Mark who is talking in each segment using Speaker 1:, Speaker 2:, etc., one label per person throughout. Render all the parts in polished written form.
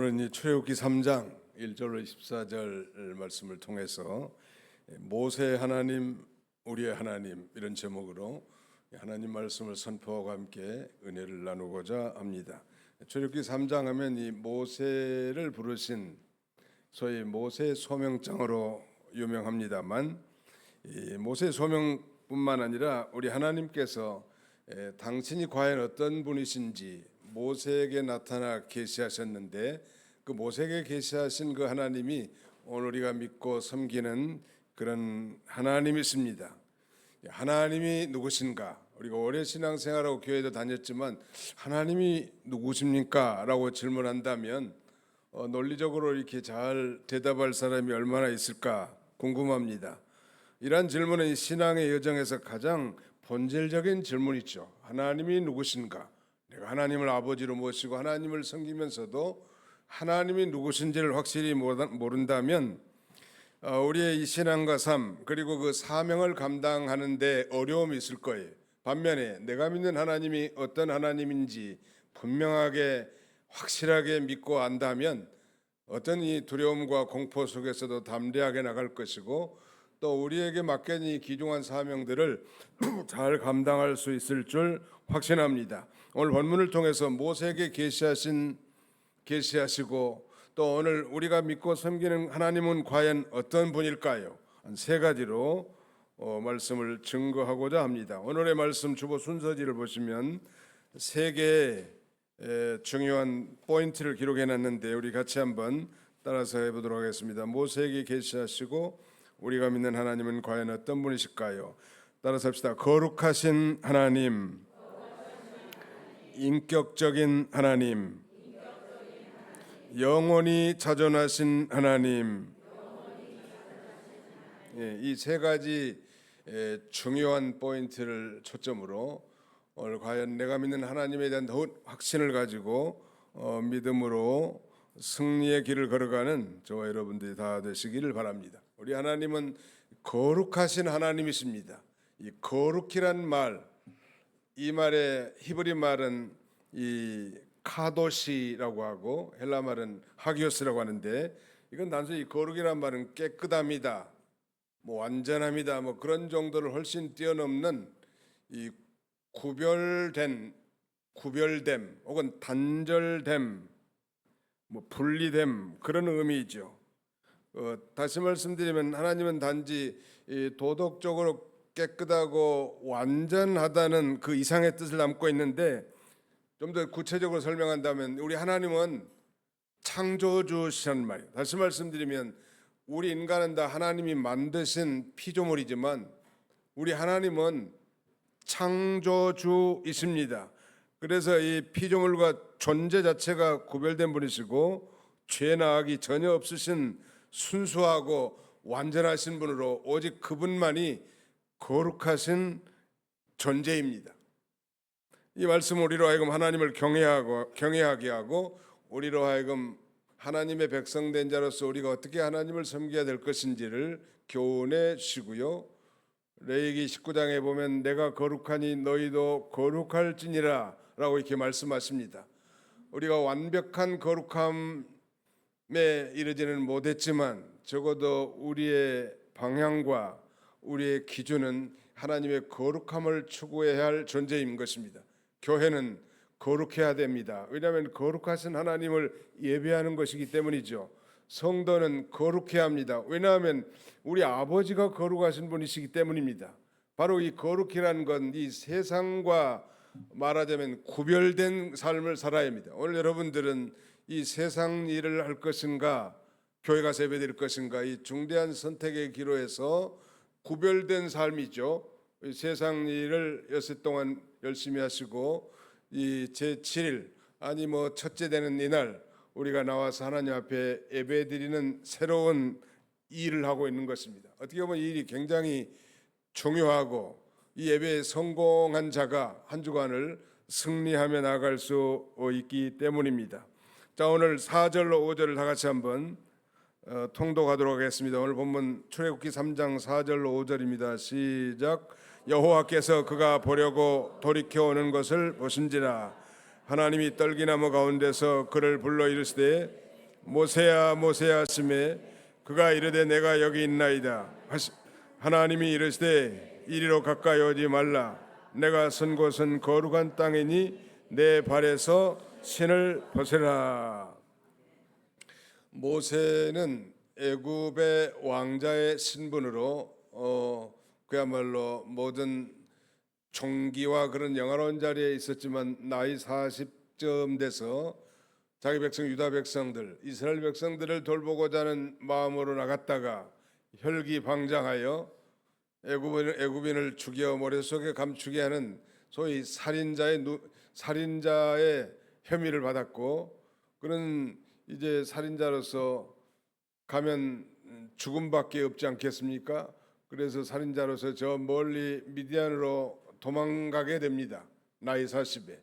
Speaker 1: 오늘은 이 출애굽기 3장 1절로 14절 말씀을 통해서 모세 하나님, 우리의 하나님 이런 제목으로 하나님 말씀을 선포하고 함께 은혜를 나누고자 합니다. 출애굽기 3장 하면 이 모세를 부르신 소위 모세 소명장으로 유명합니다만, 이 모세 소명뿐만 아니라 우리 하나님께서 당신이 과연 어떤 분이신지 모세에게 나타나 계시하셨는데, 그 모세에게 계시하신 그 하나님이 오늘 우리가 믿고 섬기는 그런 하나님이십니다. 하나님이 누구신가? 우리가 오래 신앙생활하고 교회도 다녔지만 하나님이 누구십니까? 라고 질문한다면 논리적으로 이렇게 잘 대답할 사람이 얼마나 있을까 궁금합니다. 이러한 질문은 신앙의 여정에서 가장 본질적인 질문이죠. 하나님이 누구신가? 내가 하나님을 아버지로 모시고 하나님을 섬기면서도 하나님이 누구신지를 확실히 모른다면 우리의 이 신앙과 삶 그리고 그 사명을 감당하는 데 어려움이 있을 거예요. 반면에 내가 믿는 하나님이 어떤 하나님인지 분명하게 확실하게 믿고 안다면 어떤 이 두려움과 공포 속에서도 담대하게 나갈 것이고, 또 우리에게 맡겨진 이 귀중한 사명들을 잘 감당할 수 있을 줄 확신합니다. 오늘 본문을 통해서 모세에게 계시하시고 또 오늘 우리가 믿고 섬기는 하나님은 과연 어떤 분일까요? 한 세 가지로 말씀을 증거하고자 합니다. 오늘의 말씀 주보 순서지를 보시면 세 개의 중요한 포인트를 기록해놨는데 우리 같이 한번 따라서 해보도록 하겠습니다. 모세에게 계시하시고 우리가 믿는 하나님은 과연 어떤 분이실까요? 따라서 합시다. 거룩하신 하나님, 인격적인 하나님, 영원히 자존하신 하나님. 이 세 가지 중요한 포인트를 초점으로 오늘 과연 내가 믿는 하나님에 대한 더욱 확신을 가지고 믿음으로 승리의 길을 걸어가는 저와 여러분들이 다 되시기를 바랍니다. 우리 하나님은 거룩하신 하나님이십니다. 이 거룩이란 말, 이 말의 히브리 말은 이 카도시라고 하고 헬라 말은 하기오스라고 하는데, 이건 단순히 거룩이란 말은 깨끗합니다, 완전합니다, 그런 정도를 훨씬 뛰어넘는 이 구별됨 혹은 단절됨, 분리됨 그런 의미이죠. 다시 말씀드리면 하나님은 단지 도덕적으로 깨끗하고 완전하다는 그 이상의 뜻을 담고 있는데, 좀 더 구체적으로 설명한다면 우리 하나님은 창조주시란 말이에요. 다시 말씀드리면 우리 인간은 다 하나님이 만드신 피조물이지만 우리 하나님은 창조주이십니다. 그래서 이 피조물과 존재 자체가 구별된 분이시고 죄나 악이 전혀 없으신 순수하고 완전하신 분으로 오직 그분만이 거룩하신 존재입니다. 이 말씀은 우리로 하여금 하나님을 경외하게 하고 우리로 하여금 하나님의 백성된 자로서 우리가 어떻게 하나님을 섬겨야 될 것인지를 교훈해 주시고요. 레위기 19장에 보면 내가 거룩하니 너희도 거룩할지니라 라고 이렇게 말씀하십니다. 우리가 완벽한 거룩함에 이르지는 못했지만 적어도 우리의 방향과 우리의 기준은 하나님의 거룩함을 추구해야 할 존재인 것입니다. 교회는 거룩해야 됩니다. 왜냐하면 거룩하신 하나님을 예배하는 것이기 때문이죠. 성도는 거룩해야 합니다. 왜냐하면 우리 아버지가 거룩하신 분이시기 때문입니다. 바로 이 거룩이라는 건 이 세상과 말하자면 구별된 삶을 살아야 합니다. 오늘 여러분들은 이 세상 일을 할 것인가, 교회 가서 예배드릴 것인가, 이 중대한 선택의 기로에서 구별된 삶이죠. 세상 일을 여섯 동안 열심히 하시고 이 제7일 아니 첫째 되는 이날 우리가 나와서 하나님 앞에 예배드리는 새로운 일을 하고 있는 것입니다. 어떻게 보면 이 일이 굉장히 중요하고 이 예배에 성공한 자가 한 주간을 승리하며 나아갈 수 있기 때문입니다. 자, 오늘 4절로 5절을 다 같이 한번 통독하도록 하겠습니다. 오늘 본문 출애굽기 3장 4절로 5절입니다. 시작. 여호와께서 그가 보려고 돌이켜 오는 것을 보신지라. 하나님이 떨기나무 가운데서 그를 불러 이르시되 모세야 모세야 하시매 그가 이르되 내가 여기 있나이다. 하나님이 이르시되 이리로 가까이 오지 말라. 내가 선 곳은 거룩한 땅이니 내 발에서 신을 벗으라. 모세는 애굽의 왕자의 신분으로 그야말로 모든 총기와 그런 영화로운 자리에 있었지만 나이 40쯤 돼서 자기 백성 유다 백성들 이스라엘 백성들을 돌보고자 하는 마음으로 나갔다가 혈기방장하여 애굽인을 죽여 머릿속에 감추게 하는 소위 살인자의 혐의를 받았고, 그런 이제 살인자로서 가면 죽음밖에 없지 않겠습니까? 그래서 살인자로서 저 멀리 미디안으로 도망가게 됩니다. 나이 40에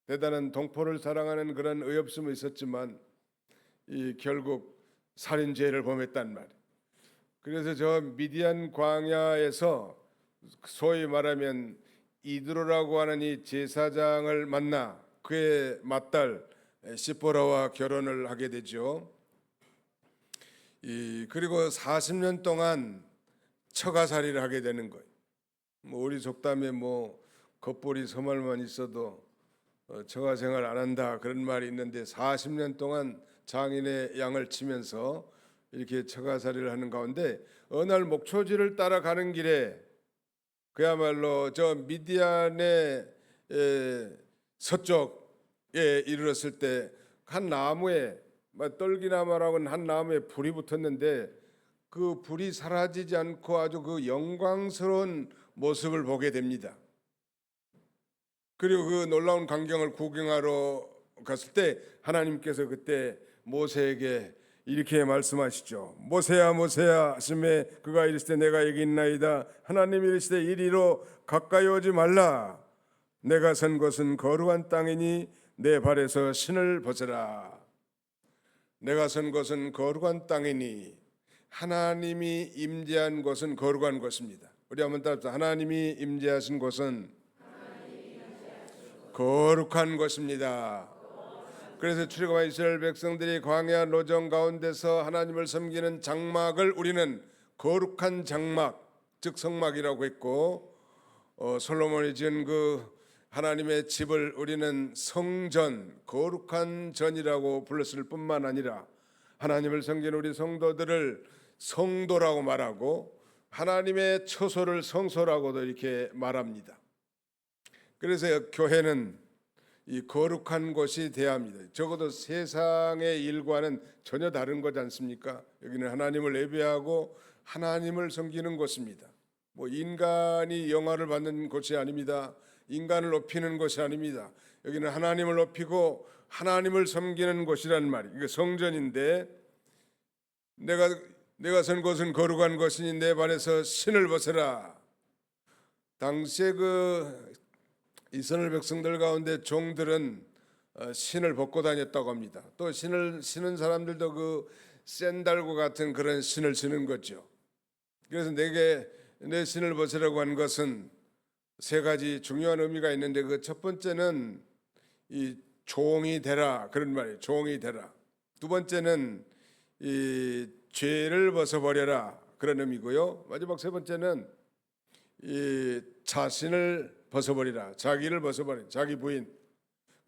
Speaker 1: 대단한 동포를 사랑하는 그런 의협심은 있었지만 결국 살인죄를 범했단 말이에요. 그래서 저 미디안 광야에서 소위 말하면 이드로라고 하는 이 제사장을 만나 그의 맏딸 시포라와 결혼을 하게 되죠. 그리고 40년 동안 처가살이를 하게 되는 거예요. 뭐 우리 속담에 뭐 겉보리 서말만 있어도 처가 생활 안 한다 그런 말이 있는데 40년 동안 장인의 양을 치면서 이렇게 처가살이를 하는 가운데 어느 날 목초지를 따라가는 길에 그야말로 저 미디안의 서쪽에 이르렀을 때 한 나무에 떨기나무라고 하는 한 나무에 불이 붙었는데 그 불이 사라지지 않고 아주 그 영광스러운 모습을 보게 됩니다. 그리고 그 놀라운 광경을 구경하러 갔을 때 하나님께서 그때 모세에게 이렇게 말씀하시죠. 모세야 모세야 하시매 그가 이르시되 내가 여기 있나이다. 하나님이 이르시되 이리로 가까이 오지 말라. 내가 선 곳은 거룩한 땅이니 내 발에서 신을 벗으라. 내가 선 곳은 거룩한 땅이니 하나님이 임재한 곳은 거룩한 곳입니다. 우리 한번 따라합시다. 하나님이 임재하신 곳은 거룩한 곳입니다. 그래서 출애굽한 이스라엘 백성들이 광야 노정 가운데서 하나님을 섬기는 장막을 우리는 거룩한 장막, 즉 성막이라고 했고, 솔로몬이 지은 그 하나님의 집을 우리는 성전, 거룩한 전이라고 불렀을 뿐만 아니라 하나님을 섬기는 우리 성도들을 성도라고 말하고 하나님의 처소를 성소라고도 이렇게 말합니다. 그래서 교회는 이 거룩한 곳이 되어야 합니다. 적어도 세상의 일과는 전혀 다른 거지 않습니까? 여기는 하나님을 예배하고 하나님을 섬기는 곳입니다. 뭐 인간이 영화를 받는 곳이 아닙니다. 인간을 높이는 곳이 아닙니다. 여기는 하나님을 높이고 하나님을 섬기는 곳이란 말이에요. 이게 성전인데 내가 선 곳은 거룩한 곳이니 내 발에서 신을 벗으라. 당시에 그 이스라엘 백성들 가운데 종들은 신을 벗고 다녔다고 합니다. 또 신을 신은 사람들도 그 샌달과 같은 그런 신을 신은 거죠. 그래서 내게 내 신을 벗으라고 한 것은 세 가지 중요한 의미가 있는데 그 첫 번째는 이 종이 되라 그런 말이에요. 종이 되라. 두 번째는 이 죄를 벗어버려라 그런 의미고요. 마지막 세 번째는 이 자신을 벗어버리라. 자기를 벗어버리라. 자기 부인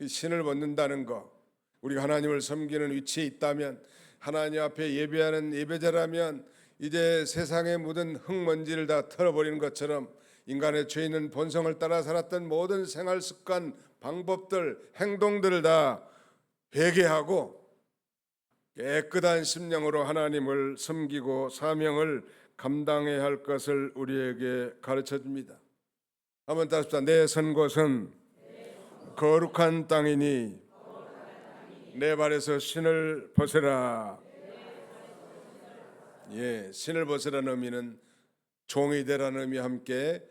Speaker 1: 신을 벗는다는 거. 우리가 하나님을 섬기는 위치에 있다면 하나님 앞에 예배하는 예배자라면 이제 세상에 묻은 흙먼지를 다 털어버리는 것처럼 인간의 죄 있는 본성을 따라 살았던 모든 생활 습관, 방법들, 행동들을 다 회개하고 깨끗한 심령으로 하나님을 섬기고 사명을 감당해야 할 것을 우리에게 가르쳐 줍니다. 한번 다시 합시다. 내 선 곳은 거룩한 땅이니 내 발에서 신을 벗으라. 예, 신을 벗으라는 의미는 종이 되라는 의미와 함께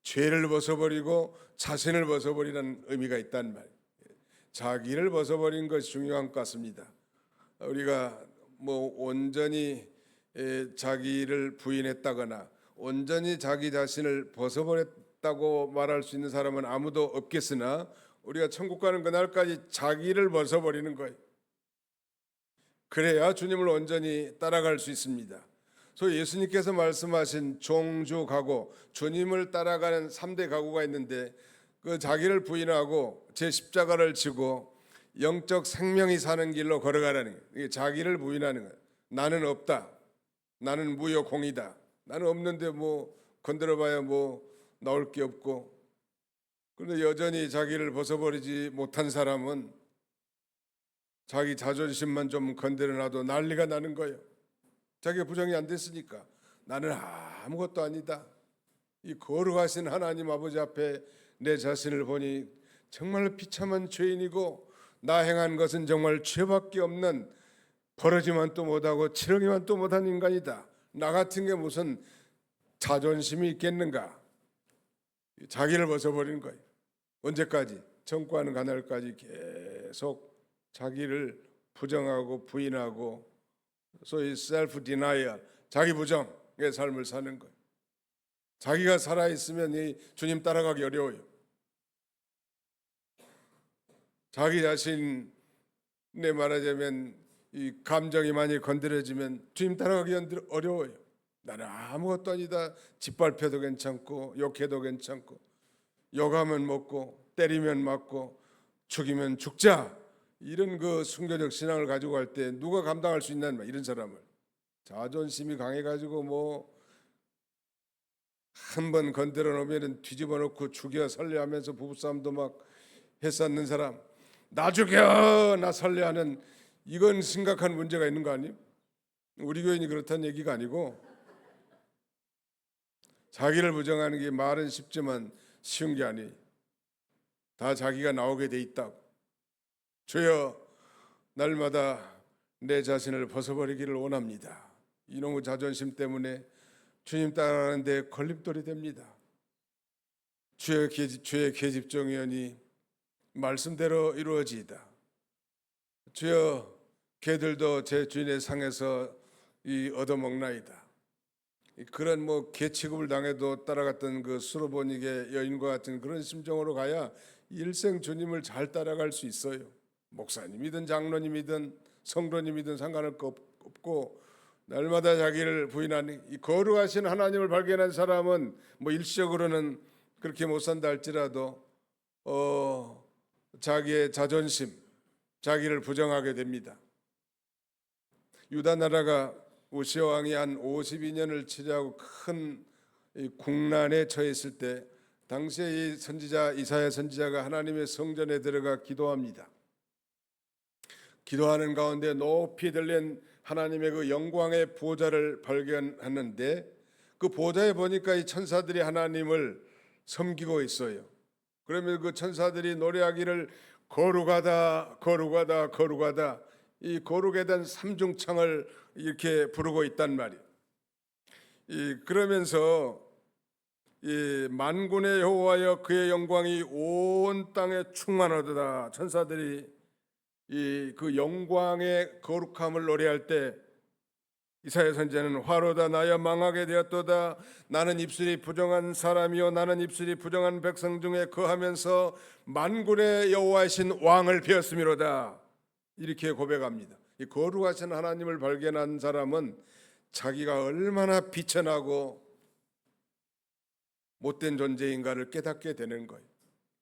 Speaker 1: 죄를 벗어버리고 자신을 벗어버리라는 의미가 있단 말이에요. 자기를 벗어버린 것이 중요한 것 같습니다. 우리가 뭐 온전히 자기를 부인했다거나 온전히 자기 자신을 벗어버렸다고 말할 수 있는 사람은 아무도 없겠으나 우리가 천국 가는 그날까지 자기를 벗어버리는 거예요. 그래야 주님을 온전히 따라갈 수 있습니다. 소위 예수님께서 말씀하신 종주가고 주님을 따라가는 3대 가고가 있는데 그 자기를 부인하고 제 십자가를 지고 영적 생명이 사는 길로 걸어가라는 거예요. 이게 자기를 부인하는 거예요. 나는 없다. 나는 무효공이다. 나는 없는데 뭐 건드려봐야 뭐 나올 게 없고. 그런데 여전히 자기를 벗어버리지 못한 사람은 자기 자존심만 좀 건드려놔도 난리가 나는 거예요. 자기가 부정이 안 됐으니까 나는 아무것도 아니다. 이 거룩하신 하나님 아버지 앞에 내 자신을 보니 정말 비참한 죄인이고 나 행한 것은 정말 죄밖에 없는 버러지만 또 못하고 치렁이만 또 못한 인간이다. 나 같은 게 무슨 자존심이 있겠는가. 자기를 벗어버리는 거예요. 언제까지? 정과하는 그날까지 계속 자기를 부정하고 부인하고 소위 셀프 디나이얼, 자기 부정의 삶을 사는 거예요. 자기가 살아있으면 이 주님 따라가기 어려워요. 자기 자신에 말하자면 이 감정이 많이 건드려지면 주님 따라가기 어려워요. 나는 아무것도 아니다. 짓밟혀도 괜찮고 욕해도 괜찮고 욕하면 먹고 때리면 맞고 죽이면 죽자. 이런 그 순교적 신앙을 가지고 갈 때 누가 감당할 수 있나 이런 사람을. 자존심이 강해가지고 뭐 한 번 건드려 놓으면 뒤집어 놓고 죽여 살려 하면서 부부싸움도 막 했었는 사람, 나 죽여 나 살려 하는, 이건 심각한 문제가 있는 거 아니에요? 우리 교인이 그렇다는 얘기가 아니고 자기를 부정하는 게 말은 쉽지만 쉬운 게 아니에요. 다 자기가 나오게 돼 있다고. 주여 날마다 내 자신을 벗어버리기를 원합니다. 이놈의 자존심 때문에 주님 따라가는데 걸림돌이 됩니다. 주의 계집종이오니 말씀대로 이루어지이다. 주여 개들도 제 주인의 상에서 얻어먹나이다. 그런 뭐 개 취급을 당해도 따라갔던 그 수로보닉의 여인과 같은 그런 심정으로 가야 일생 주님을 잘 따라갈 수 있어요. 목사님이든 장로님이든 성도님이든 상관할 거 없고 날마다 자기를 부인하는 이 거룩하신 하나님을 발견한 사람은 뭐 일시적으로는 그렇게 못 산다 할지라도 자기의 자존심, 자기를 부정하게 됩니다. 유다 나라가 우시아 왕이 한 52년을 치료하고 큰 국난에 처했을 때 당시에 이 선지자 이사야 선지자가 하나님의 성전에 들어가 기도합니다. 기도하는 가운데 높이 들린 하나님의 그 영광의 보좌를 발견하는데 그 보좌에 보니까 이 천사들이 하나님을 섬기고 있어요. 그러면 그 천사들이 노래하기를 거룩하다 거룩하다 거룩하다, 이 거룩에 대한 삼중창을 이렇게 부르고 있단 말이에요. 그러면서 이 만군의 여호와여 그의 영광이 온 땅에 충만하도다. 천사들이 그 영광의 거룩함을 노래할 때 이사야 선지자는 화로다 나여 망하게 되었도다. 나는 입술이 부정한 사람이요 나는 입술이 부정한 백성 중에 거하면서 만군의 여호와이신 왕을 배웠음이로다. 이렇게 고백합니다. 이 거룩하신 하나님을 발견한 사람은 자기가 얼마나 비천하고 못된 존재인가를 깨닫게 되는 거예요.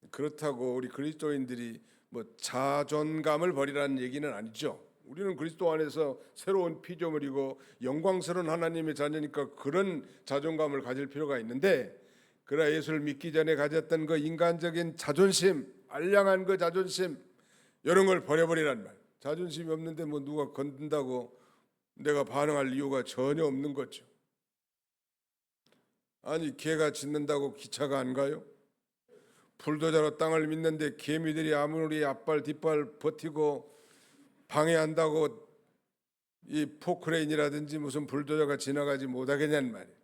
Speaker 1: 그렇다고 우리 그리스도인들이 뭐 자존감을 버리라는 얘기는 아니죠. 우리는 그리스도 안에서 새로운 피조물이고 영광스러운 하나님의 자녀니까 그런 자존감을 가질 필요가 있는데, 그러나 예수를 믿기 전에 가졌던 그 인간적인 자존심, 알량한 그 자존심, 이런 걸 버려버리란 말. 자존심이 없는데 뭐 누가 건든다고 내가 반응할 이유가 전혀 없는 거죠. 아니 개가 짖는다고 기차가 안 가요? 불도저로 땅을 믿는데 개미들이 아무리 앞발 뒷발 버티고 방해한다고 이 포크레인이라든지 무슨 불도저가 지나가지 못하겠냐는 말이에요.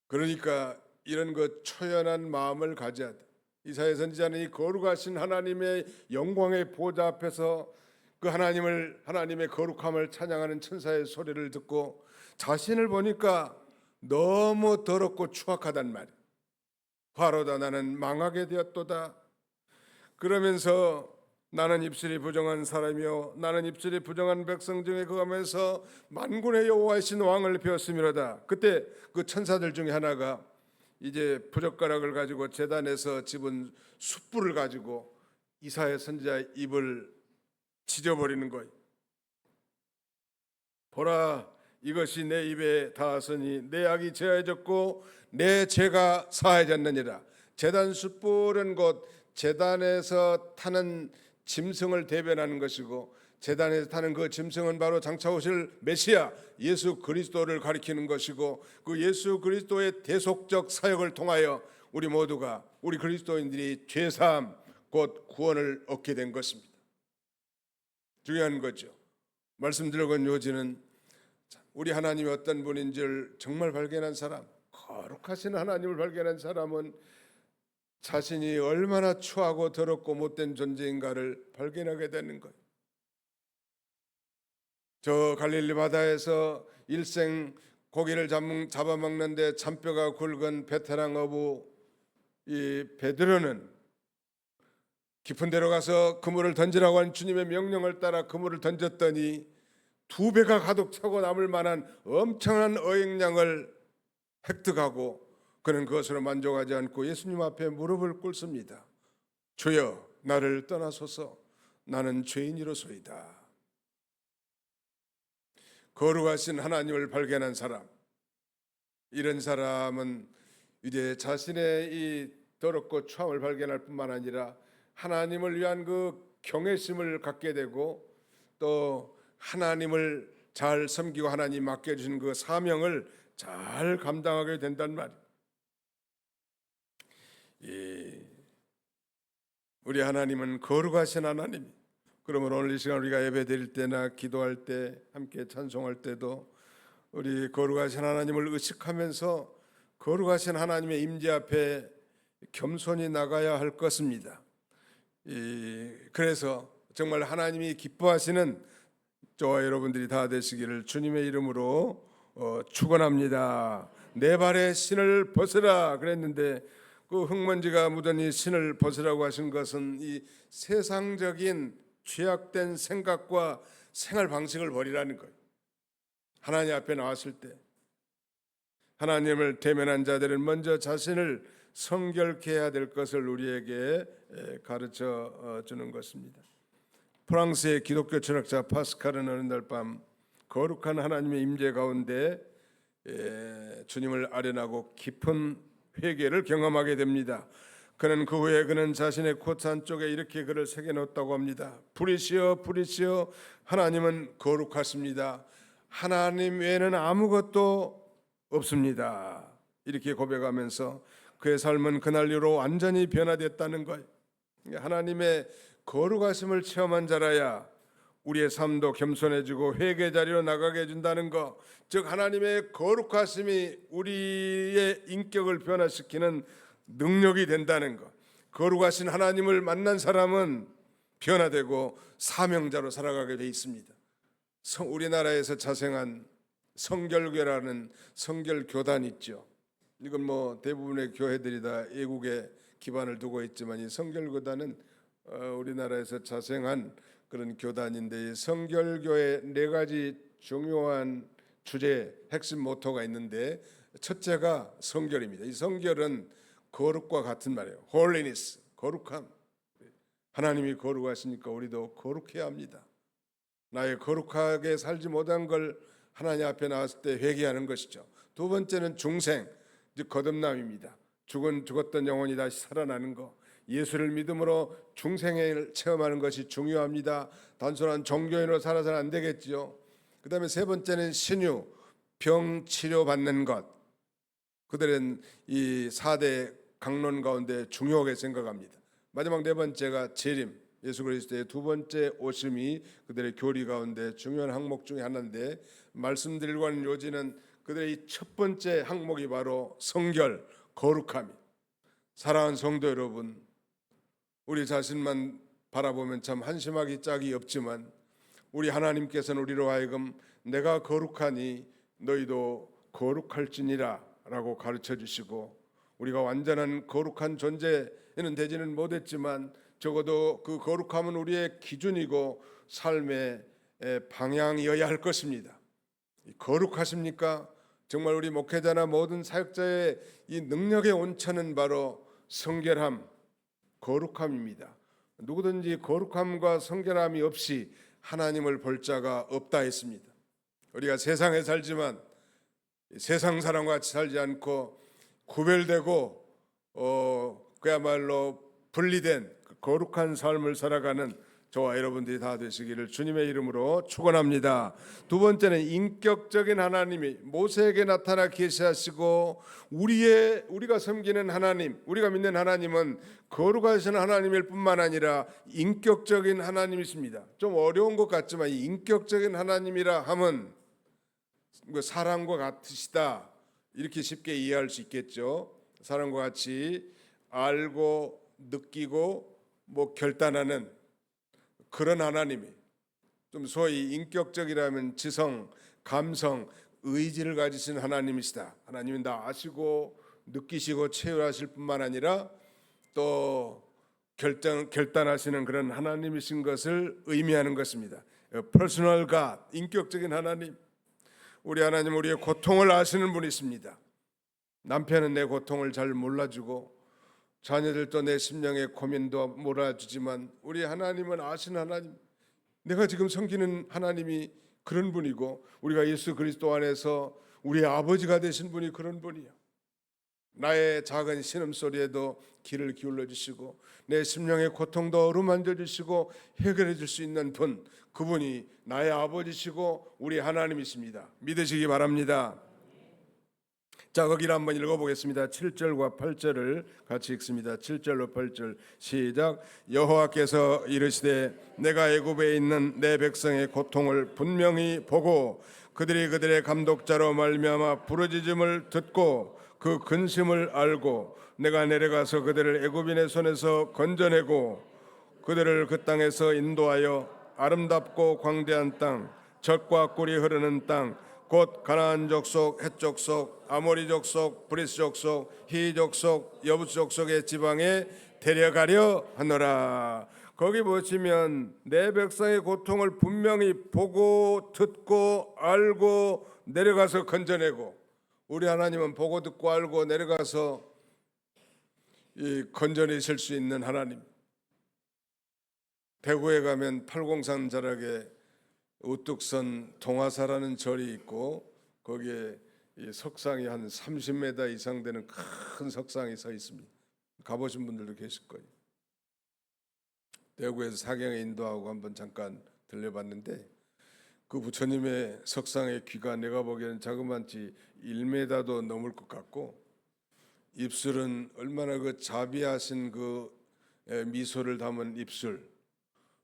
Speaker 1: 그러니까 이런 그 초연한 마음을 가져야 돼. 이사야 선지자는 이 거룩하신 하나님의 영광의 보좌 앞에서 그 하나님의 거룩함을 찬양하는 천사의 소리를 듣고 자신을 보니까 너무 더럽고 추악하단 말이에요. 화로다 나는 망하게 되었도다. 그러면서 나는 입술이 부정한 사람이요 나는 입술이 부정한 백성 중에 거하면서 만군의 여호와의 신 왕을 배웠음이로다. 그때 그 천사들 중에 하나가 이제 부젓가락을 가지고 제단에서 집은 숯불을 가지고 이사야 선지자의 입을 찢어버리는 거예요. 보라, 이것이 내 입에 닿았으니 내 악이 제하여졌고 내 죄가 사하여졌느니라. 제단 숯불은 곧 제단에서 타는 짐승을 대변하는 것이고, 제단에서 타는 그 짐승은 바로 장차 오실 메시아 예수 그리스도를 가리키는 것이고, 그 예수 그리스도의 대속적 사역을 통하여 우리 모두가, 우리 그리스도인들이 죄사함 곧 구원을 얻게 된 것입니다. 중요한 거죠. 말씀드린 요지는 우리 하나님이 어떤 분인지를 정말 발견한 사람, 거룩하신 하나님을 발견한 사람은 자신이 얼마나 추하고 더럽고 못된 존재인가를 발견하게 되는 거예요. 저 갈릴리 바다에서 일생 고기를 잡아먹는데 잔뼈가 굵은 베테랑 어부 이 베드로는 깊은 데로 가서 그물을 던지라고 한 주님의 명령을 따라 그물을 던졌더니 2배가 가득 차고 남을 만한 엄청난 어획량을 획득하고, 그는 그것으로 만족하지 않고 예수님 앞에 무릎을 꿇습니다. 주여, 나를 떠나소서, 나는 죄인이로소이다. 거룩하신 하나님을 발견한 사람, 이런 사람은 이제 자신의 이 더럽고 추함을 발견할 뿐만 아니라 하나님을 위한 그 경외심을 갖게 되고, 또 하나님을 잘 섬기고 하나님 맡겨주신 그 사명을 잘 감당하게 된단 말이에요. 우리 하나님은 거룩하신 하나님. 그러면 오늘 이 시간 우리가 예배 드릴 때나 기도할 때, 함께 찬송할 때도 우리 거룩하신 하나님을 의식하면서 거룩하신 하나님의 임재 앞에 겸손히 나가야 할 것입니다. 그래서 정말 하나님이 기뻐하시는 저와 여러분들이 다 되시기를 주님의 이름으로 축원합니다. 내 발에 신을 벗으라 그랬는데, 그 흙먼지가 묻으니 신을 벗으라고 하신 것은 이 세상적인 죄악된 생각과 생활 방식을 버리라는 거예요. 하나님 앞에 나왔을 때 하나님을 대면한 자들은 먼저 자신을 성결케 해야 될 것을 우리에게 가르쳐 주는 것입니다. 프랑스의 기독교 철학자 파스칼은 어느 날 밤 거룩한 하나님의 임재 가운데 주님을 아련하고 깊은 회개를 경험하게 됩니다. 그는 그 후에 그는 자신의 코트 한쪽에 이렇게 글을 새겨놓았다고 합니다. 불이시여 불이시여 하나님은 거룩하십니다. 하나님 외에는 아무것도 없습니다. 이렇게 고백하면서 그의 삶은 그날 이후로 완전히 변화됐다는 것. 하나님의 거룩하심을 체험한 자라야 우리의 삶도 겸손해지고 회개 자리로 나가게 해준다는 것, 즉 하나님의 거룩하심이 우리의 인격을 변화시키는 능력이 된다는 것. 거룩하신 하나님을 만난 사람은 변화되고 사명자로 살아가게 돼 있습니다. 우리나라에서 자생한 성결교라는 성결교단 있죠. 이건 뭐 대부분의 교회들이 다 애국에 기반을 두고 있지만, 이 성결교단은 우리나라에서 자생한 그런 교단인데, 성결교의 4가지 중요한 주제, 핵심 모토가 있는데, 첫째가 성결입니다. 이 성결은 거룩과 같은 말이에요. holiness, 거룩함. 하나님이 거룩하시니까 우리도 거룩해야 합니다. 나의 거룩하게 살지 못한 걸 하나님 앞에 나왔을 때 회개하는 것이죠. 두 번째는 중생, 즉 거듭남입니다. 죽었던 영혼이 다시 살아나는 것, 예수를 믿음으로 중생을 체험하는 것이 중요합니다. 단순한 종교인으로 살아서는 안 되겠지요. 그 다음에 세 번째는 신유, 병 치료받는 것. 그들은 이 4대 강론 가운데 중요하게 생각합니다. 마지막 4번째가 재림, 예수 그리스도의 2번째 오심이 그들의 교리 가운데 중요한 항목 중에 하나인데, 말씀드리려고 하는 요지는 그들의 이 첫 번째 항목이 바로 성결, 거룩함이. 사랑하는 성도 여러분, 우리 자신만 바라보면 참 한심하기 짝이 없지만, 우리 하나님께서는 우리로 하여금 내가 거룩하니 너희도 거룩할지니라 라고 가르쳐 주시고, 우리가 완전한 거룩한 존재는 되지는 못했지만 적어도 그 거룩함은 우리의 기준이고 삶의 방향이어야 할 것입니다. 거룩하십니까? 정말 우리 목회자나 모든 사역자의 이 능력의 온천은 바로 성결함, 거룩함입니다. 누구든지 거룩함과 성결함이 없이 하나님을 볼 자가 없다 했습니다. 우리가 세상에 살지만 세상 사람과 같이 살지 않고 구별되고 그야말로 분리된 거룩한 삶을 살아가는 저와 여러분들이 다 되시기를 주님의 이름으로 축원합니다. 두 번째는 인격적인 하나님이 모세에게 나타나 계시하시고 우리가 섬기는 하나님, 우리가 믿는 하나님은 거룩하신 하나님일 뿐만 아니라 인격적인 하나님이십니다. 좀 어려운 것 같지만 이 인격적인 하나님이라 함은 사람과 같으시다 이렇게 쉽게 이해할 수 있겠죠. 사람과 같이 알고 느끼고 결단하는 그런 하나님이, 좀 소위 인격적이라면 지성, 감성, 의지를 가지신 하나님이시다. 하나님은 다 아시고 느끼시고 체험하실 뿐만 아니라 또 결단하시는 그런 하나님이신 것을 의미하는 것입니다. Personal God, 인격적인 하나님. 우리 하나님 우리의 고통을 아시는 분이십니다. 남편은 내 고통을 잘 몰라주고 자녀들도 내 심령의 고민도 몰아주지만 우리 하나님은 아시는 하나님, 내가 지금 섬기는 하나님이 그런 분이고 우리가 예수 그리스도 안에서 우리의 아버지가 되신 분이 그런 분이요. 나의 작은 신음소리에도 귀를 기울여 주시고 내 심령의 고통도 어루만져 주시고 해결해 줄 수 있는 분, 그분이 나의 아버지시고 우리 하나님이십니다. 믿으시기 바랍니다. 자, 거기를 한번 읽어보겠습니다. 7절과 8절을 같이 읽습니다. 7절로 8절 시작. 여호와께서 이르시되 내가 애굽에 있는 내 백성의 고통을 분명히 보고 그들의 감독자로 말미암아 부르짖음을 듣고 그 근심을 알고 내가 내려가서 그들을 애굽인의 손에서 건져내고 그들을 그 땅에서 인도하여 아름답고 광대한 땅, 젖과 꿀이 흐르는 땅, 곧 가나안 족속, 헷 족속, 아모리 족속, 브리스 족속, 히 족속, 여부스 족속의 지방에 데려가려 하노라. 거기 보시면 내 백성의 고통을 분명히 보고 듣고 알고 내려가서 건져내고, 우리 하나님은 보고 듣고 알고 내려가서 건져내실 수 있는 하나님. 대구에 가면 팔공산 자락에 우뚝선 동화사라는 절이 있고 거기에 석상이 한 30m 이상 되는 큰 석상이 서 있습니다. 가보신 분들도 계실 거예요. 대구에서 사경에 인도하고 한번 잠깐 들려봤는데 그 부처님의 석상의 귀가 내가 보기에는 자그마치 1m도 넘을 것 같고 입술은 얼마나 그 자비하신 그 미소를 담은 입술,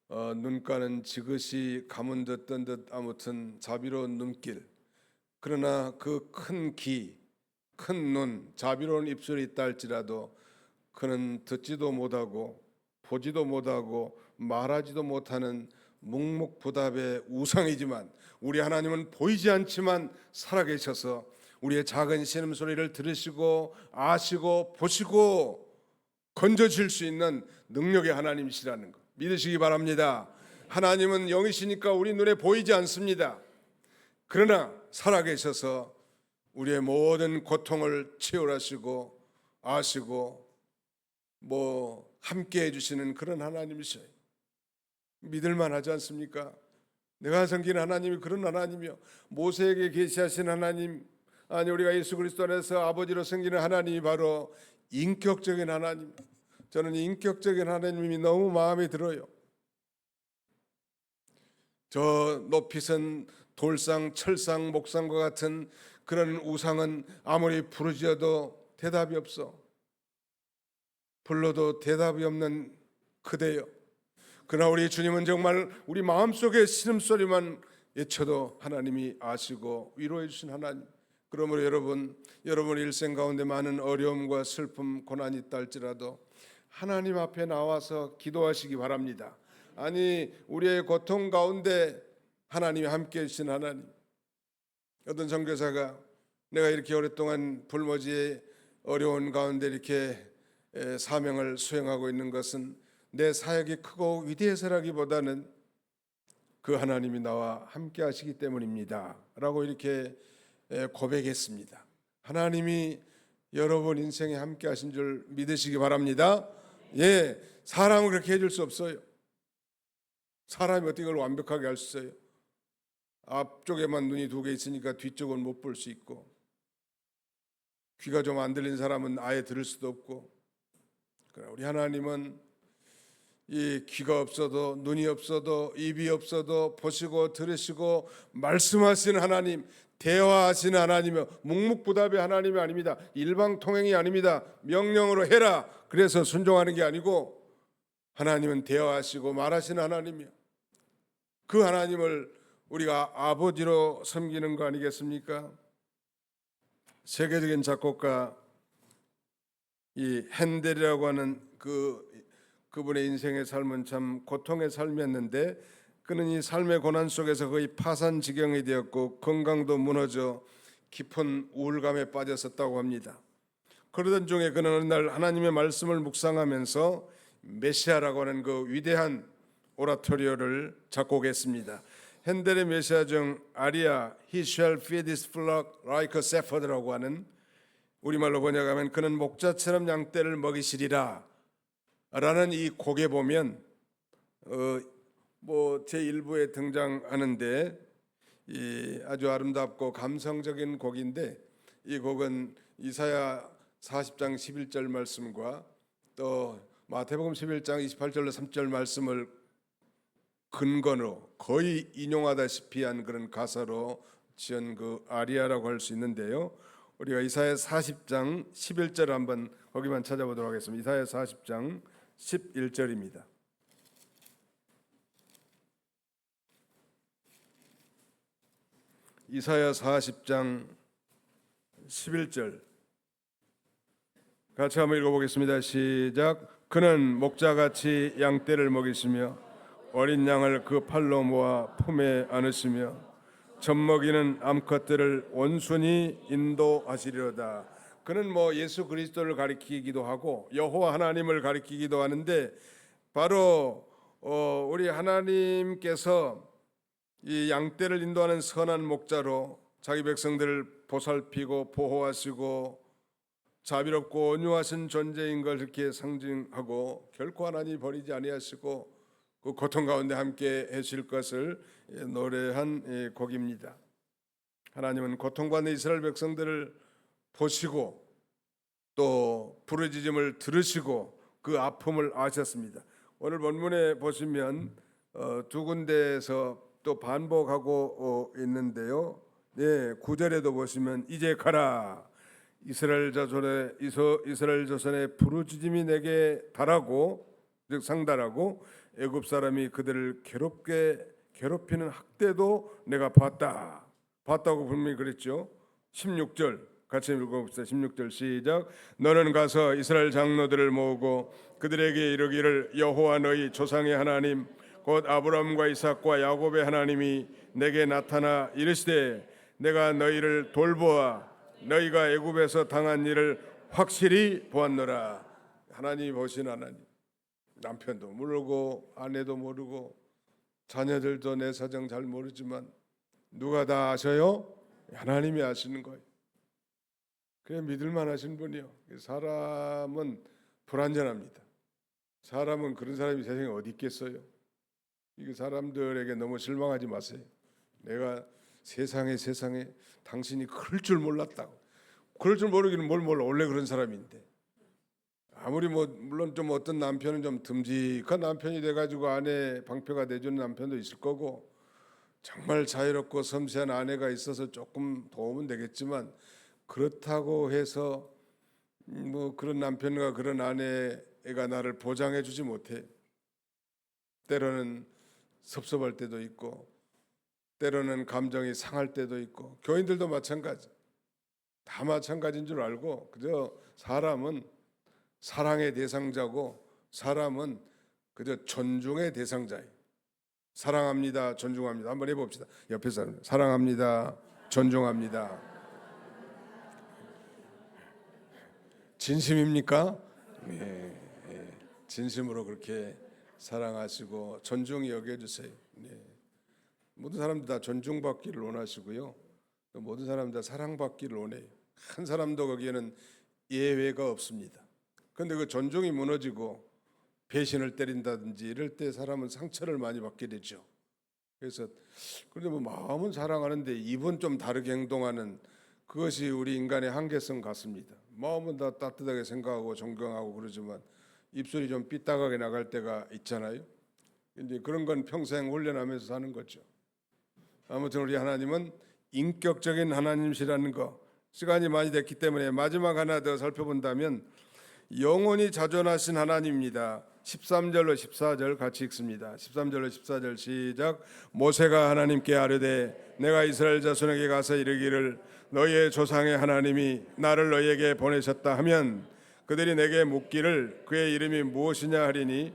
Speaker 1: 눈가는 지그시 감은 듯 뜬 듯 아무튼 자비로운 눈길. 그러나 그 큰 귀, 큰 눈, 자비로운 입술이 있다 할지라도 그는 듣지도 못하고 보지도 못하고 말하지도 못하는 묵묵부답의 우상이지만 우리 하나님은 보이지 않지만 살아계셔서 우리의 작은 신음소리를 들으시고 아시고 보시고 건져줄 수 있는 능력의 하나님이시라는 것 믿으시기 바랍니다. 하나님은 영이시니까 우리 눈에 보이지 않습니다. 그러나 살아계셔서 우리의 모든 고통을 치유하시고 아시고 함께 해주시는 그런 하나님이셔요. 믿을만 하지 않습니까? 내가 섬기는 하나님이 그런 하나님이요, 모세에게 계시하신 하나님, 아니 우리가 예수 그리스도 안에서 아버지로 섬기는 하나님이 바로 인격적인 하나님. 저는 인격적인 하나님이 너무 마음에 들어요. 저 높이선 돌상, 철상, 목상과 같은 그런 우상은 아무리 부르짖어도 대답이 없어. 불러도 대답이 없는 그대여. 그러나 우리 주님은 정말 우리 마음속의 신음소리만 외쳐도 하나님이 아시고 위로해 주신 하나님. 그러므로 여러분 일생 가운데 많은 어려움과 슬픔, 고난이 있다 할지라도 하나님 앞에 나와서 기도하시기 바랍니다. 아니 우리의 고통 가운데 하나님이 함께 해주신 하나님. 어떤 선교사가 내가 이렇게 오랫동안 불모지의 어려운 가운데 이렇게 사명을 수행하고 있는 것은 내 사역이 크고 위대해서라기보다는 그 하나님이 나와 함께 하시기 때문입니다 라고 이렇게 고백했습니다. 하나님이 여러분 인생에 함께 하신 줄 믿으시기 바랍니다. 예, 사람은 그렇게 해줄 수 없어요. 사람이 어떻게 그걸 완벽하게 할 수 있어요? 앞쪽에만 눈이 2개 있으니까 뒤쪽은 못 볼 수 있고, 귀가 좀 안 들린 사람은 아예 들을 수도 없고, 그러나 우리 하나님은 이 귀가 없어도 눈이 없어도 입이 없어도 보시고 들으시고 말씀하시는 하나님, 대화하시는 하나님이요, 묵묵부답의 하나님이 아닙니다. 일방통행이 아닙니다. 명령으로 해라 그래서 순종하는 게 아니고, 하나님은 대화하시고 말하시는 하나님이요, 그 하나님을 우리가 아버지로 섬기는 거 아니겠습니까? 세계적인 작곡가 이 핸델이라고 하는 그분의 인생의 삶은 참 고통의 삶이었는데, 그는 이 삶의 고난 속에서 거의 파산지경이 되었고 건강도 무너져 깊은 우울감에 빠졌었다고 합니다. 그러던 중에 그는 어느 날 하나님의 말씀을 묵상하면서 메시아라고 하는 그 위대한 오라토리오를 작곡했습니다. 핸델의 메시아 중 아리아 He shall feed his flock like a shepherd라고 하는, 우리말로 번역하면 그는 목자처럼 양떼를 먹이시리라 라는 이 곡에 보면 제1부에 등장하는데 이 아주 아름답고 감성적인 곡인데, 이 곡은 이사야 40장 11절 말씀과 또 마태복음 11장 28절로 30절 말씀을 근거로 거의 인용하다시피 한 그런 가사로 지은 그 아리아라고 할 수 있는데요. 우리가 이사야 40장 11절 한번 거기만 찾아보도록 하겠습니다. 이사야 40장 11절입니다. 이사야 40장 11절 같이 한번 읽어보겠습니다. 시작. 그는 목자같이 양떼를 먹이시며 어린 양을 그 팔로 모아 품에 안으시며 젖먹이는 암컷들을 온순히 인도하시리로다. 그는 예수 그리스도를 가리키기도 하고 여호와 하나님을 가리키기도 하는데, 바로 우리 하나님께서 이 양떼를 인도하는 선한 목자로 자기 백성들을 보살피고 보호하시고 자비롭고 온유하신 존재인 걸 이렇게 상징하고, 결코 하나님이 버리지 아니하시고 그 고통 가운데 함께 해주실 것을 노래한 곡입니다. 하나님은 고통받는 이스라엘 백성들을 보시고 또 부르짖음을 들으시고 그 아픔을 아셨습니다. 오늘 본문에 보시면 두 군데에서 또 반복하고 있는데요. 9절에도 보시면 이제 가라, 이스라엘 자손의 부르짖음이 내게 달하고, 즉 상달하고 애굽 사람이 그들을 괴롭히는 학대도 내가 봤다고 분명히 그랬죠. 16절 같이 읽어봅시다. 16절 시작. 너는 가서 이스라엘 장로들을 모으고 그들에게 이르기를 여호와 너희 조상의 하나님 곧 아브라함과 이삭과 야곱의 하나님이 내게 나타나 이르시되 내가 너희를 돌보아 너희가 애굽에서 당한 일을 확실히 보았노라. 하나님이 보신 하나님, 남편도 모르고 아내도 모르고 자녀들도 내 사정 잘 모르지만 누가 다 아셔요? 하나님이 아시는 거예요. 그래 믿을만 하신 분이요. 사람은 불완전합니다. 사람은 그런 사람이 세상에 어디 있겠어요? 이 사람들에게 너무 실망하지 마세요. 내가 세상에 당신이 그럴 줄 몰랐다고. 그럴 줄 모르기는 뭘 몰라. 원래 그런 사람인데. 아무리 물론 좀 어떤 남편은 좀 듬직한 남편이 돼가지고 아내 방패가 돼주는 남편도 있을 거고, 정말 자유롭고 섬세한 아내가 있어서 조금 도움은 되겠지만, 그렇다고 해서 그런 남편과 그런 아내가 나를 보장해주지 못해. 때로는 섭섭할 때도 있고, 때로는 감정이 상할 때도 있고, 교인들도 마찬가지. 다 마찬가지인 줄 알고, 그저 사람은 사랑의 대상자고 사람은 그저 존중의 대상자예요. 사랑합니다, 존중합니다. 한번 해봅시다. 옆에 사람 사랑합니다, 존중합니다. 진심입니까? 네, 진심으로 그렇게 사랑하시고 존중히 여겨주세요. 네. 모든 사람들 다 존중받기를 원하시고요. 또 모든 사람들 다 사랑받기를 원해요. 한 사람도 거기에는 예외가 없습니다. 그런데 그 존중이 무너지고 배신을 때린다든지 이럴 때 사람은 상처를 많이 받게 되죠. 그래서 그런데 뭐 마음은 사랑하는데 입은 좀 다르게 행동하는 그것이 우리 인간의 한계성 같습니다. 마음은 다 따뜻하게 생각하고 존경하고 그러지만 입술이 좀 삐딱하게 나갈 때가 있잖아요. 이제 그런 건 평생 훈련하면서 사는 거죠. 아무튼 우리 하나님은 인격적인 하나님이시라는 거, 시간이 많이 됐기 때문에 마지막 하나 더 살펴본다면 영원히 자존하신 하나님입니다. 13절로 14절 같이 읽습니다. 13절로 14절 시작. 모세가 하나님께 아뢰되 내가 이스라엘 자손에게 가서 이르기를 너희의 조상의 하나님이 나를 너희에게 보내셨다 하면 그들이 내게 묻기를 그의 이름이 무엇이냐 하리니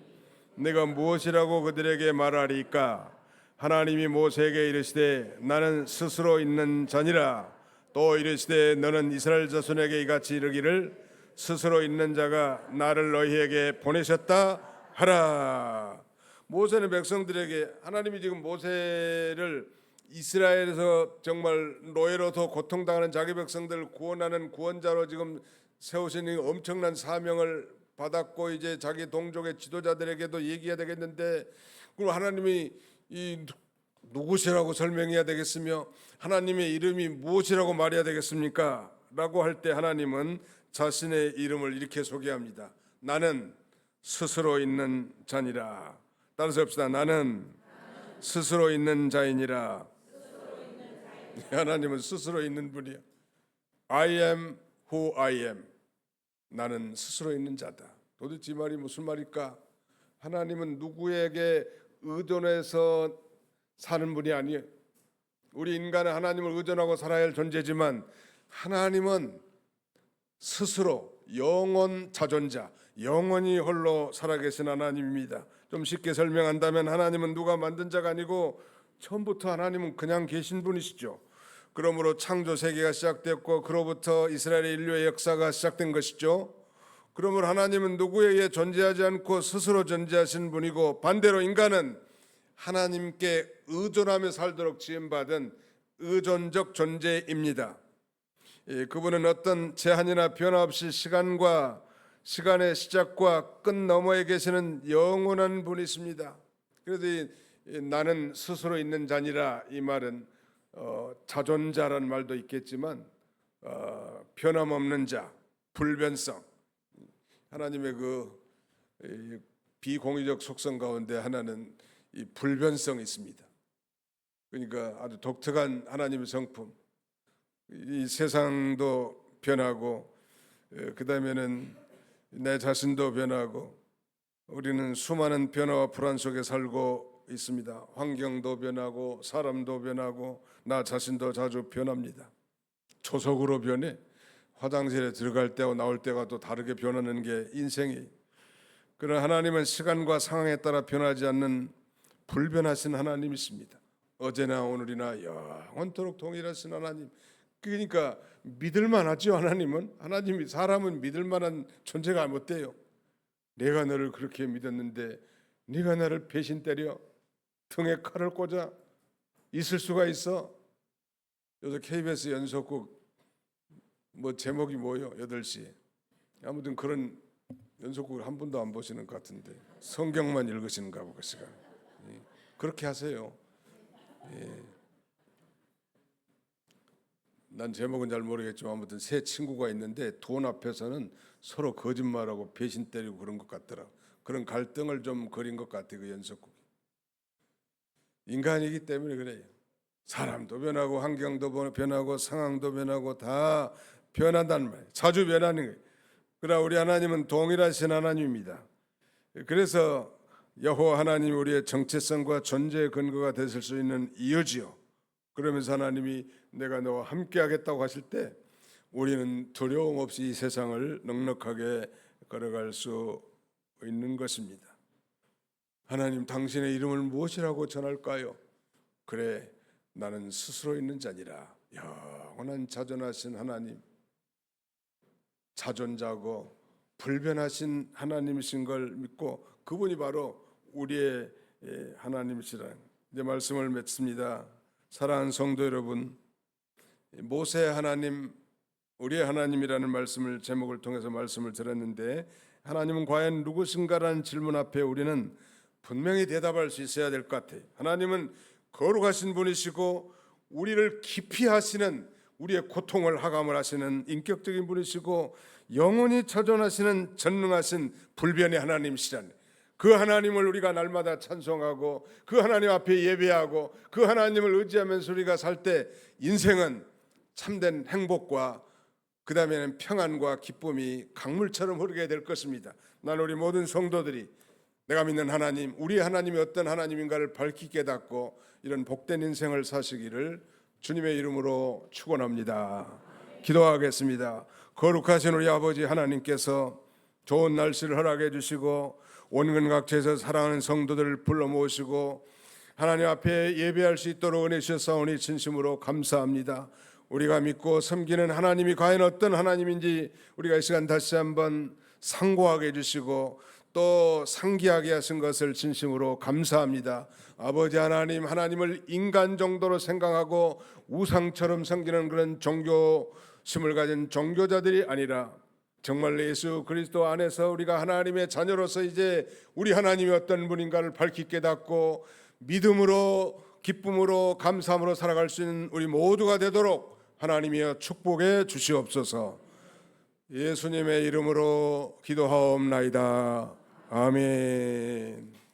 Speaker 1: 내가 무엇이라고 그들에게 말하리까. 하나님이 모세에게 이르시되 나는 스스로 있는 자니라. 또 이르시되 너는 이스라엘 자손에게 이같이 이르기를 스스로 있는 자가 나를 너희에게 보내셨다 하라. 모세는 백성들에게 하나님이 지금 모세를 이스라엘에서 정말 노예로서 고통당하는 자기 백성들을 구원하는 구원자로 지금 세우신 엄청난 사명을 받았고 이제 자기 동족의 지도자들에게도 얘기해야 되겠는데 그럼 하나님이 이 누구시라고 설명해야 되겠으며 하나님의 이름이 무엇이라고 말해야 되겠습니까? 라고 할 때 하나님은 자신의 이름을 이렇게 소개합니다. 나는 스스로 있는 자니라. 따라서 합시다. 나는 스스로 있는 자이니라. 하나님은 스스로 있는 분이야. I am who I am. 나는 스스로 있는 자다. 도대체 이 말이 무슨 말일까? 하나님은 누구에게 의존해서 사는 분이 아니에요. 우리 인간은 하나님을 의존하고 살아야 할 존재지만 하나님은 스스로 영원 자존자, 영원히 홀로 살아계신 하나님입니다. 좀 쉽게 설명한다면 하나님은 누가 만든 자가 아니고 처음부터 하나님은 그냥 계신 분이시죠. 그러므로 창조 세계가 시작됐고 그로부터 이스라엘의 인류의 역사가 시작된 것이죠. 그러므로 하나님은 누구에 의해 존재하지 않고 스스로 존재하신 분이고 반대로 인간은 하나님께 의존하며 살도록 지음받은 의존적 존재입니다. 그분은 어떤 제한이나 변화 없이 시간의 시작과 끝 너머에 계시는 영원한 분이십니다. 그래서 나는 스스로 있는 자니라 이 말은 자존자라는 말도 있겠지만 변함없는 자, 불변성. 하나님의 그 비공의적 속성 가운데 하나는 이 불변성이 있습니다. 그러니까 아주 독특한 하나님의 성품. 이 세상도 변하고 그 다음에는 내 자신도 변하고 우리는 수많은 변화와 불안 속에 살고 있습니다. 환경도 변하고 사람도 변하고 나 자신도 자주 변합니다. 초속으로 변해. 화장실에 들어갈 때와 나올 때가 또 다르게 변하는 게 인생이에요. 그러나 하나님은 시간과 상황에 따라 변하지 않는 불변하신 하나님이십니다. 어제나 오늘이나 영원토록 동일하신 하나님. 그러니까 믿을만하죠. 하나님이 사람은 믿을만한 존재가 못 돼요. 내가 너를 그렇게 믿었는데 네가 나를 배신 때려 등에 칼을 꽂아 있을 수가 있어? 요새 KBS 연속곡 뭐 제목이 뭐예요? 8시. 아무튼 그런 연속곡을 한 번도 안 보시는 것 같은데 성경만 읽으시는가 보고 시간. 그렇게 하세요. 난 제목은 잘 모르겠지만 아무튼 새 친구가 있는데 돈 앞에서는 서로 거짓말하고 배신 때리고 그런 것 같더라. 그런 갈등을 좀 그린 것 같아 그 연속곡이. 인간이기 때문에 그래요. 사람도 변하고 환경도 변하고 상황도 변하고 다 변한다는 말이에요. 자주 변하는 거예요. 그러나 우리 하나님은 동일하신 하나님입니다. 그래서 여호와 하나님이 우리의 정체성과 존재의 근거가 되실 수 있는 이유지요. 그러면서 하나님이 내가 너와 함께 하겠다고 하실 때 우리는 두려움 없이 이 세상을 넉넉하게 걸어갈 수 있는 것입니다. 하나님 당신의 이름을 무엇이라고 전할까요? 그래 나는 스스로 있는 자니라. 영원한 자존하신 하나님, 자존자고 불변하신 하나님이신 걸 믿고 그분이 바로 우리의 하나님이시라. 이제 말씀을 맺습니다. 사랑하는 성도 여러분, 모세 하나님, 우리의 하나님이라는 말씀을 제목을 통해서 말씀을 들었는데, 하나님은 과연 누구신가라는 질문 앞에 우리는 분명히 대답할 수 있어야 될 것 같아요. 하나님은 거룩하신 분이시고 우리를 깊이 하시는, 우리의 고통을 하감을 하시는 인격적인 분이시고 영원히 처존하시는 전능하신 불변의 하나님이시라네. 그 하나님을 우리가 날마다 찬송하고 그 하나님 앞에 예배하고 그 하나님을 의지하면서 우리가 살 때 인생은 참된 행복과 그 다음에는 평안과 기쁨이 강물처럼 흐르게 될 것입니다. 난 우리 모든 성도들이 내가 믿는 하나님, 우리 하나님이 어떤 하나님인가를 밝히 깨닫고 이런 복된 인생을 사시기를 주님의 이름으로 축원합니다. 기도하겠습니다. 거룩하신 우리 아버지 하나님께서 좋은 날씨를 허락해 주시고 온근각지에서 사랑하는 성도들을 불러 모으시고 하나님 앞에 예배할 수 있도록 은혜 주셨사오니 진심으로 감사합니다. 우리가 믿고 섬기는 하나님이 과연 어떤 하나님인지 우리가 이 시간 다시 한번 상고하게 해주시고 또 상기하게 하신 것을 진심으로 감사합니다. 아버지 하나님, 하나님을 인간 정도로 생각하고 우상처럼 섬기는 그런 종교심을 가진 종교자들이 아니라 정말 예수 그리스도 안에서 우리가 하나님의 자녀로서 이제 우리 하나님이 어떤 분인가를 밝히 깨닫고 믿음으로, 기쁨으로, 감사함으로 살아갈 수 있는 우리 모두가 되도록 하나님이여 축복해 주시옵소서. 예수님의 이름으로 기도하옵나이다. 아멘.